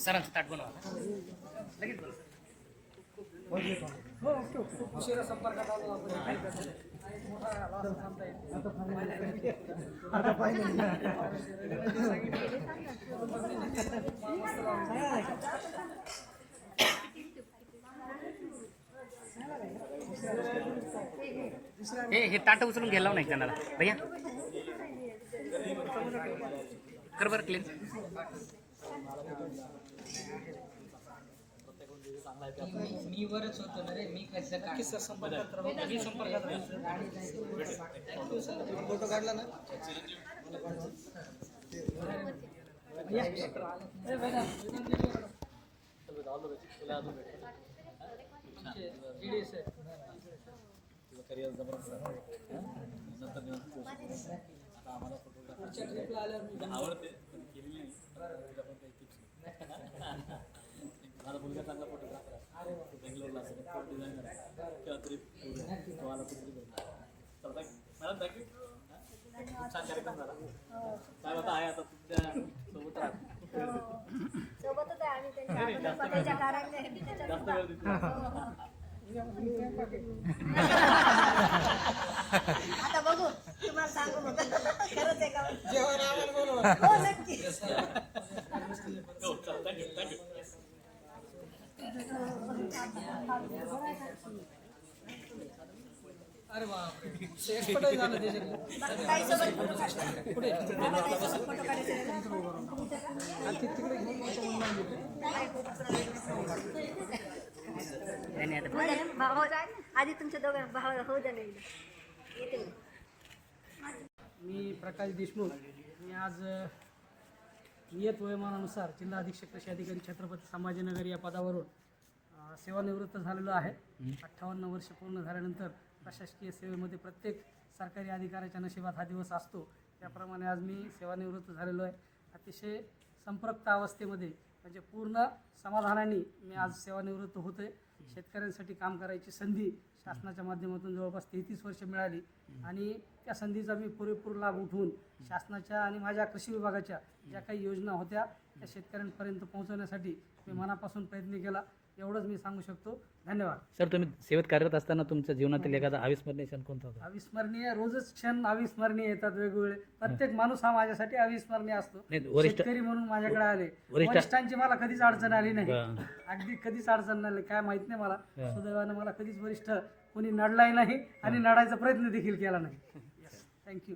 सरांचं ताट बनवा लगेच बनवा. उशिरा संपर्कात आलो आपण. हे ताट उचलून घ्यायला नाही त्यांना भैया कर बरं क्लीन. मी वरच होतो ना रे. मी कसं काय संपर्कात राहतो. मी संपर्कात फोटो काढला ना. करिअर जबरदस्त नंतर आम्हाला फोटोग्राफी आवडते पण केली नाही. पण काही टिप्स माझा मुलगा चांगला फोटोग्राफर आहे. बेंगलोरला असेल डिझायनर आहे किंवा तरी तुम्हाला कुठेतरी तर मॅडम थँक्यू. खूप छान कार्यक्रम झाला. काय होता आहे आता तुमच्या सोबत राहत सोबतच आहे आम्ही त्यांच्या जास्त वेळ देतो. आता बघू तुम्हाला सांगू मग खरंच आहे का जेवण आम्हाला बोलवा. हो नक्की. हो चल थँक्यू थँक्यू. अरे बापरे एक्सपर्ट झालं त्याच्यात. काही सोबत फोटो काढतो. पुढे फोटो काढायचे तिकडे घेऊन आधी तुमच्या दोघांना भाव होऊ द्या नाही येते. मी प्रकाश देशमुख. मी आज नियत वयोमानानुसार जिल्हा अधीक्षक कृषी अधिकारी छत्रपती संभाजीनगर या पदावरून सेवानिवृत्त झालेलो आहे. 58 वर्ष पूर्ण झाल्यानंतर प्रशासकीय सेवेमध्ये प्रत्येक सरकारी अधिकाऱ्याच्या नशिबात हा दिवस असतो. त्याप्रमाणे आज मी सेवानिवृत्त झालेलो आहे. अतिशय संपृक्त अवस्थेमध्ये म्हणजे पूर्ण समाधानाने मी आज सेवानिवृत्त होतोय. शेतकऱ्यांसाठी काम करायची संधी शासनाच्या माध्यमातून जवळपास 33 वर्ष मिळाली आणि त्या संधीचा मी पुरेपूर लाभ उठवून शासनाच्या आणि माझ्या कृषी विभागाच्या ज्या काही योजना होत्या त्या शेतकऱ्यांपर्यंत पोहोचवण्यासाठी मी मनापासून प्रयत्न केला. एवढंच मी सांगू शकतो. धन्यवाद. सर, तुम्ही सेवेत कार्यरत असताना तुमच्या जीवनातील एखादा अविस्मरणीय क्षण कोणता होता? अविस्मरणीय रोजच क्षण अविस्मरणीय येतात वेगवेगळे. प्रत्येक माणूस हा माझ्यासाठी अविस्मरणीय असतो. शेतकरी म्हणून माझ्याकडे आले. वरिष्ठांची मला कधीच अडचण आली नाही. अगदी कधीच अडचण नाही. काय माहित नाही मला. सुदैवानं मला कधीच वरिष्ठ कोणी नडलाही नाही आणि नडायचा प्रयत्न देखील केला नाही. थँक्यू.